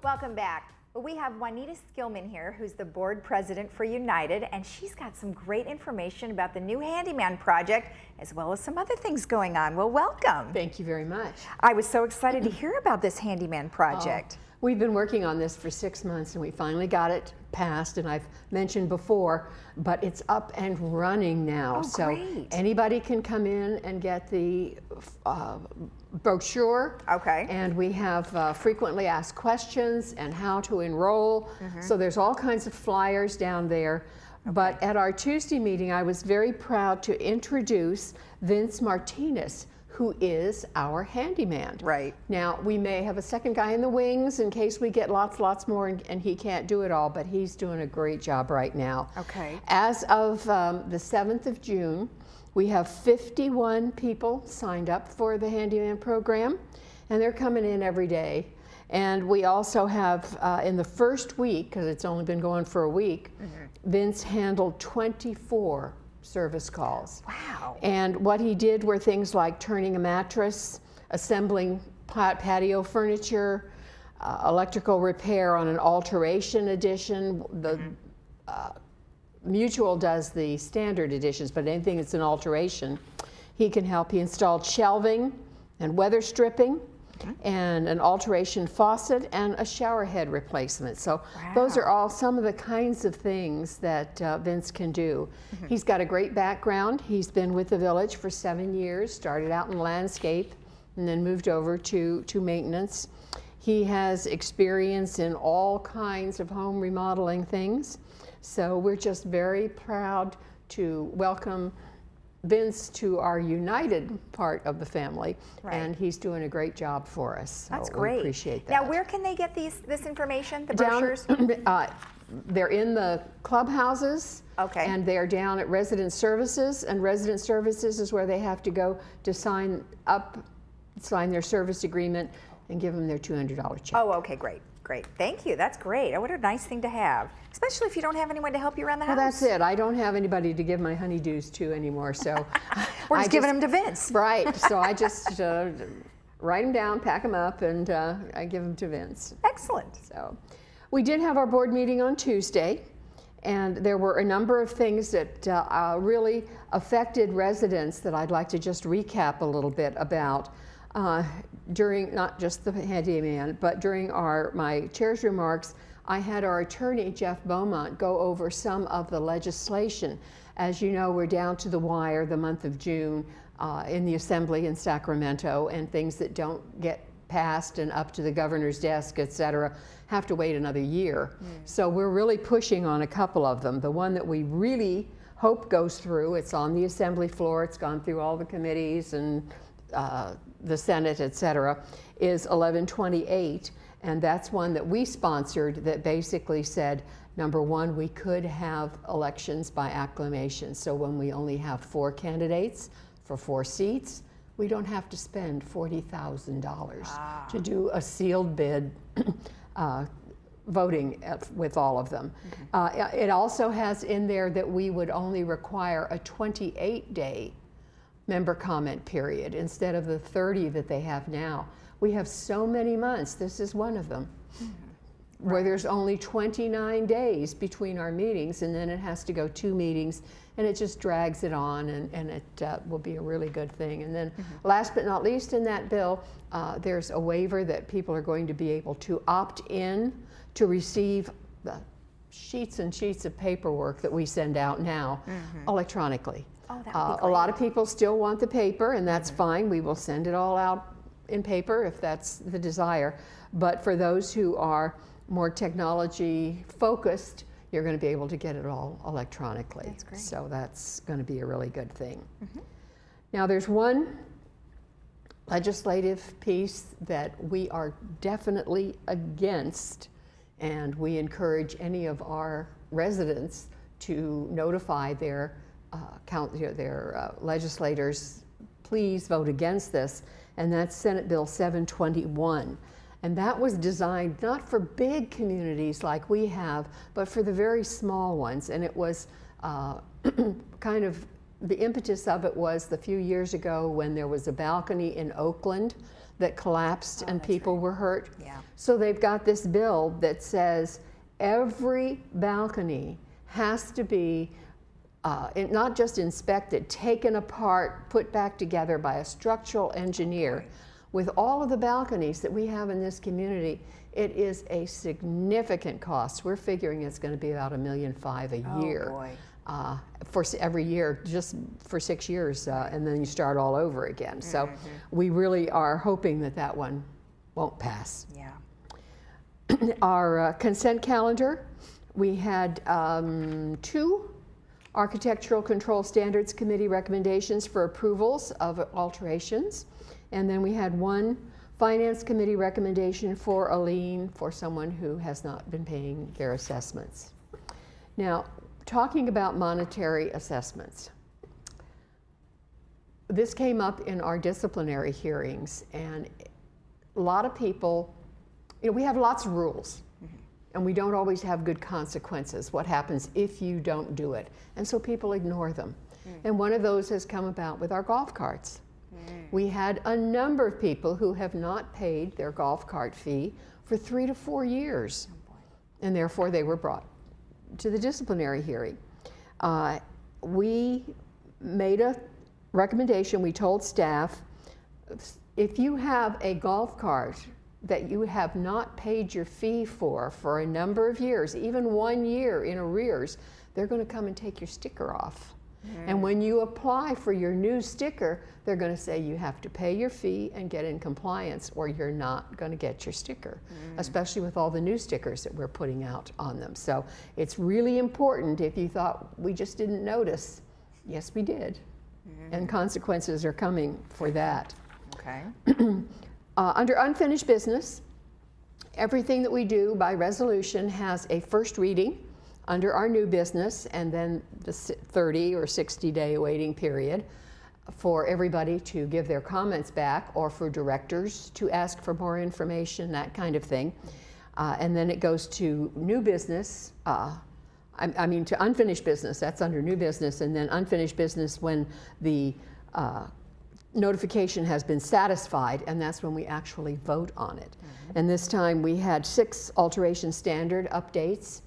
Welcome back. We have Juanita Skillman here, who's the board president for United, and she's got some great information about the new handyman project, as well as some other things going on. Well, welcome. Thank you very much. I was so excited to hear about this handyman project. We've been working on this for 6 months and we finally got it passed, and I've mentioned before, but it's up and running now. Oh, so great. anybody can come in and get the brochure. Okay. And we have frequently asked questions and how to enroll. So there's all kinds of flyers down there. Okay. But at our Tuesday meeting, I was very proud to introduce Vince Martinez, who is our handyman. Right. Now, we may have a second guy in the wings in case we get lots more and he can't do it all, but he's doing a great job right now. Okay. As of the 7th of June, we have 51 people signed up for the handyman program, and they're coming in every day. And we also have, in the first week, because it's only been going for a week, Vince handled 24 service calls. Wow. And what he did were things like turning a mattress, assembling patio furniture, electrical repair on an alteration edition. The Mutual does the standard editions, but anything that's an alteration, he can help. He installed shelving and weather stripping, and an alteration faucet and a shower head replacement. So those are all some of the kinds of things that Vince can do. He's got a great background. He's been with the village for 7 years, started out in landscape and then moved over to maintenance. He has experience in all kinds of home remodeling things. So we're just very proud to welcome Vince to our United part of the family, and he's doing a great job for us. So that's great. We appreciate that. Now, where can they get this information, the brochures? They're in the clubhouses, and they're down at Resident Services, and Resident Services is where they have to go to sign their service agreement and give them their $200 check. Oh, okay, great. Great. Thank you. That's great. Oh, what a nice thing to have, especially if you don't have anyone to help you around the house. Well, that's it. I don't have anybody to give my honeydews to anymore, so we're just giving them to Vince. Right. So I just write them down, pack them up, and I give them to Vince. Excellent. So we did have our board meeting on Tuesday, and there were a number of things that really affected residents that I'd like to just recap a little bit about. During not just the handyman, but during my chair's remarks, I had our attorney, Jeff Beaumont, go over some of the legislation. As you know, we're down to the wire the month of June in the Assembly in Sacramento, and things that don't get passed and up to the governor's desk, et cetera, have to wait another year. So we're really pushing on a couple of them. The one that we really hope goes through, it's on the Assembly floor, it's gone through all the committees and the Senate, et cetera, is 1128, and that's one that we sponsored that basically said, number one, we could have elections by acclamation. So when we only have 4 candidates for 4 seats, we don't have to spend $40,000 to do a sealed bid voting with all of them. It also has in there that we would only require a 28-day member comment period instead of the 30 that they have now. We have so many months, this is one of them, where there's only 29 days between our meetings, and then it has to go 2 meetings, and it just drags it on, and it will be a really good thing. And then last but not least in that bill, there's a waiver that people are going to be able to opt in to receive the sheets and sheets of paperwork that we send out now electronically. Oh, that would be great. A lot of people still want the paper, and that's fine. We will send it all out in paper if that's the desire. But for those who are more technology focused, you're going to be able to get it all electronically. That's great. So that's going to be a really good thing. Now there's one legislative piece that we are definitely against, and we encourage any of our residents to notify their legislators, please vote against this, and that's Senate Bill 721. And that was designed not for big communities like we have, but for the very small ones. And it was kind of, the impetus of it was the few years ago when there was a balcony in Oakland that collapsed and people were hurt. Yeah. So they've got this bill that says every balcony has to be not just inspected, taken apart, put back together by a structural engineer. With all of the balconies that we have in this community, it is a significant cost. We're figuring it's going to be about $1.5 million a year. Oh, boy. For every year, just for 6 years, and then you start all over again. So we really are hoping that that one won't pass. Yeah. Our consent calendar, we had 2 Architectural Control Standards Committee recommendations for approvals of alterations, and then we had 1 Finance Committee recommendation for a lien for someone who has not been paying their assessments. Now, talking about monetary assessments, this came up in our disciplinary hearings, and a lot of people, we have lots of rules, and we don't always have good consequences. What happens if you don't do it? And so people ignore them. And one of those has come about with our golf carts. We had a number of people who have not paid their golf cart fee for 3 to 4 years, and therefore they were brought to the disciplinary hearing. We made a recommendation. We told staff, if you have a golf cart that you have not paid your fee for a number of years, even 1 year in arrears, they're going to come and take your sticker off. And when you apply for your new sticker, they're going to say you have to pay your fee and get in compliance, or you're not going to get your sticker, especially with all the new stickers that we're putting out on them. So it's really important. If you thought we just didn't notice, yes, we did. And consequences are coming for that. Okay. Under unfinished business, everything that we do by resolution has a first reading under our new business, and then the 30 or 60-day waiting period for everybody to give their comments back, or for directors to ask for more information, that kind of thing. And then it goes to new business, to unfinished business, that's under new business, and then unfinished business when the notification has been satisfied, and that's when we actually vote on it. And this time we had 6 alteration standard updates.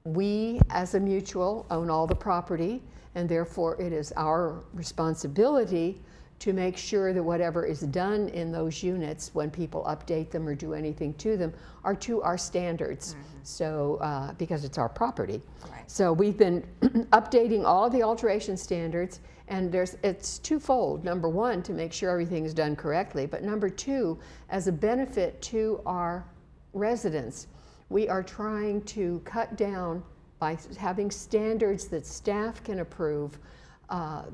We, as a mutual, own all the property, and therefore it is our responsibility to make sure that whatever is done in those units, when people update them or do anything to them, are to our standards. So, because it's our property. Right. So we've been updating all of the alteration standards, and it's twofold. Number 1, to make sure everything is done correctly, but number 2, as a benefit to our residents. We are trying to cut down by having standards that staff can approve,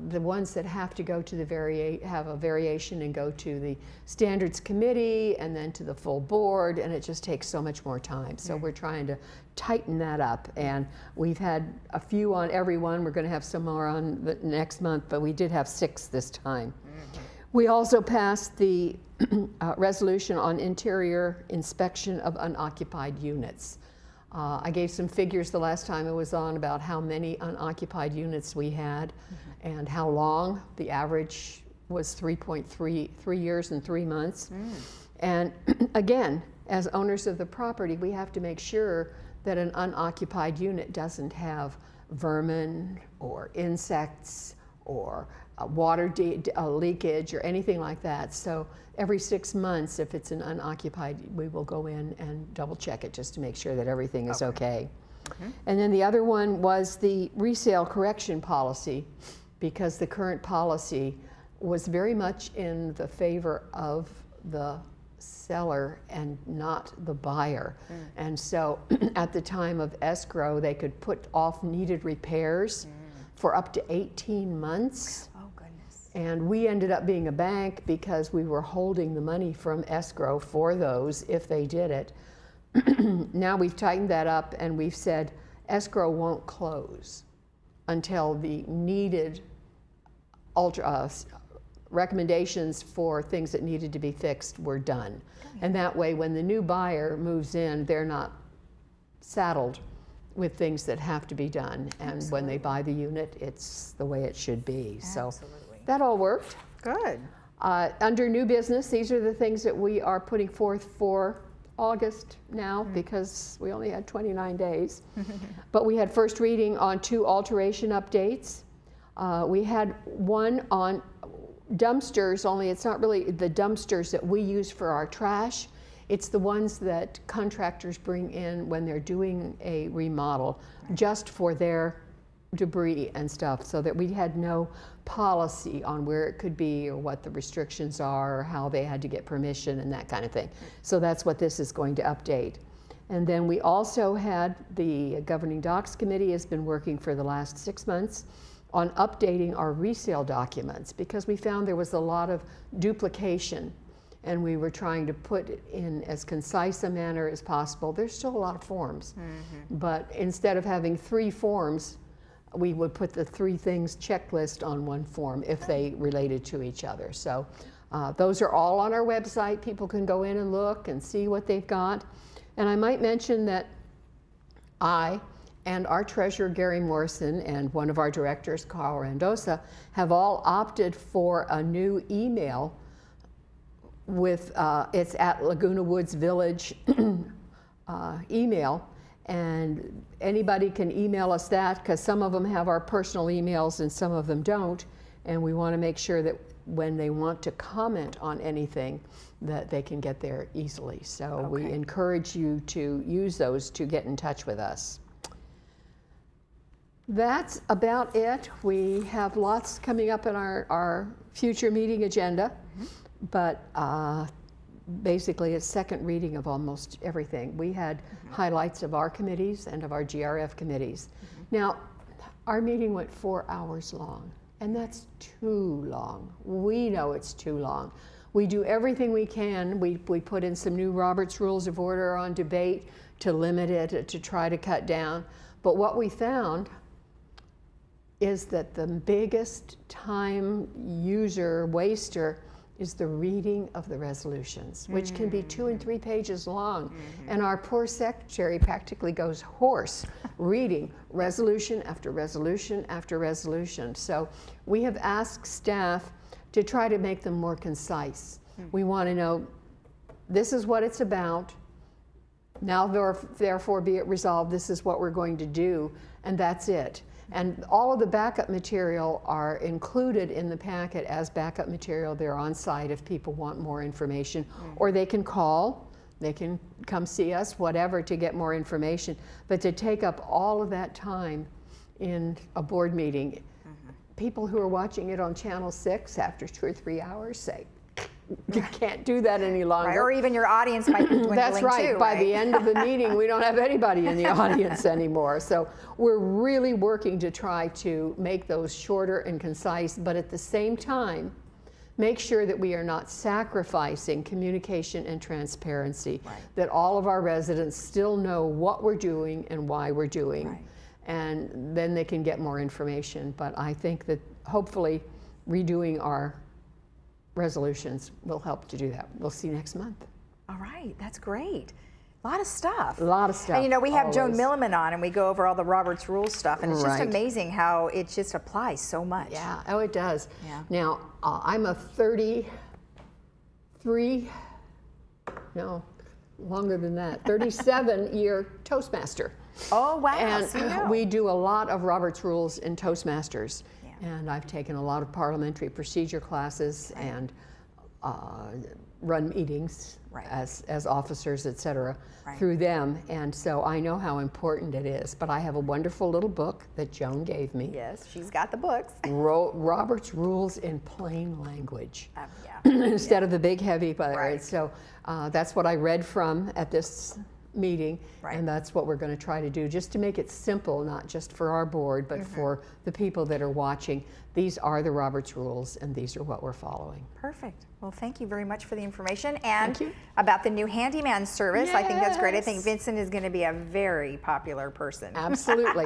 the ones that have to go to have a variation and go to the standards committee and then to the full board, and it just takes so much more time. So we're trying to tighten that up, and we've had a few on every one. We're going to have some more on the next month, but we did have 6 this time. We also passed the resolution on interior inspection of unoccupied units. I gave some figures the last time I was on about how many unoccupied units we had and how long. The average was 3 years and 3 months. And again, as owners of the property, we have to make sure that an unoccupied unit doesn't have vermin or insects or water leakage or anything like that. So every 6 months, if it's an unoccupied, we will go in and double check it just to make sure that everything is okay. And then the other one was the resale correction policy, because the current policy was very much in the favor of the seller and not the buyer. And so at the time of escrow, they could put off needed repairs for up to 18 months. Oh, goodness. And we ended up being a bank because we were holding the money from escrow for those if they did it. Now we've tightened that up, and we've said escrow won't close until the needed recommendations for things that needed to be fixed were done. And that way, when the new buyer moves in, they're not saddled with things that have to be done. And when they buy the unit, it's the way it should be. So that all worked. Good. Under new business, these are the things that we are putting forth for August now because we only had 29 days. But we had first reading on 2 alteration updates. We had one on dumpsters, only it's not really the dumpsters that we use for our trash. It's the ones that contractors bring in when they're doing a remodel just for their debris and stuff, so that we had no policy on where it could be or what the restrictions are or how they had to get permission and that kind of thing. So that's what this is going to update. And then we also had the Governing Docs Committee has been working for the last 6 months on updating our resale documents because we found there was a lot of duplication and we were trying to put it in as concise a manner as possible. There's still a lot of forms, but instead of having 3 forms, we would put the 3 things checklist on one form if they related to each other. So those are all on our website. People can go in and look and see what they've got. And I might mention that I and our treasurer, Gary Morrison, and one of our directors, Carl Randosa, have all opted for a new email with, it's at Laguna Woods Village email. And anybody can email us that because some of them have our personal emails and some of them don't. And we want to make sure that when they want to comment on anything that they can get there easily. So we encourage you to use those to get in touch with us. That's about it. We have lots coming up in our future meeting agenda, but basically it's second reading of almost everything. We had highlights of our committees and of our GRF committees. Now, our meeting went 4 hours long, and that's too long. We know it's too long. We do everything we can. We put in some new Robert's Rules of Order on debate to limit it, to try to cut down. But what we found is that the biggest time user waster is the reading of the resolutions, which can be 2 and 3 pages long. And our poor secretary practically goes hoarse reading resolution after resolution after resolution. So we have asked staff to try to make them more concise. We want to know, this is what it's about. Now therefore be it resolved, this is what we're going to do, and that's it. And all of the backup material are included in the packet as backup material. They're on site if people want more information, or they can call, they can come see us, whatever, to get more information. But to take up all of that time in a board meeting, people who are watching it on Channel 6 after 2 or 3 hours say, you can't do that any longer. Right, or even your audience might be dwindling. That's right. Too, By the end of the meeting, we don't have anybody in the audience anymore. So we're really working to try to make those shorter and concise, but at the same time, make sure that we are not sacrificing communication and transparency, that all of our residents still know what we're doing and why we're doing. And then they can get more information. But I think that hopefully redoing our resolutions will help to do that. We'll see you next month. All right, that's great. A lot of stuff. A lot of stuff. And you know, we have always. Joan Milliman on and we go over all the Robert's Rules stuff, and it's just Right. amazing how it just applies so much. Yeah, oh, it does. Yeah. Now, I'm a 37-year Toastmaster. Oh, wow. And so you know. we do a lot of Robert's Rules in Toastmasters. And I've taken a lot of parliamentary procedure classes and run meetings as officers, et cetera, through them. And so I know how important it is. But I have a wonderful little book that Joan gave me. Yes, she's got the books. Robert's Rules in plain language. Yeah. Instead of the big heavy part. Right. So that's what I read from at this meeting, and that's what we're going to try to do, just to make it simple, not just for our board, but for the people that are watching. These are the Robert's Rules, and these are what we're following. Perfect. Well, thank you very much for the information, and about the new handyman service. I think that's great. I think Vincent is going to be a very popular person. Absolutely.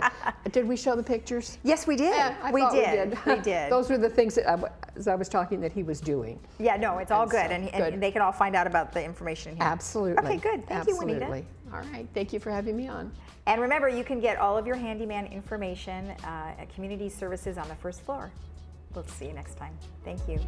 Did we show the pictures? Yes, we did. Yeah, we did. We did. Those were the things that as I was talking that he was doing. Yeah, no, it's all good, so, and they can all find out about the information here. Absolutely. Okay, good. Thank you, Juanita. All right. Thank you for having me on. And remember, you can get all of your handyman information at Community Services on the first floor. We'll see you next time. Thank you.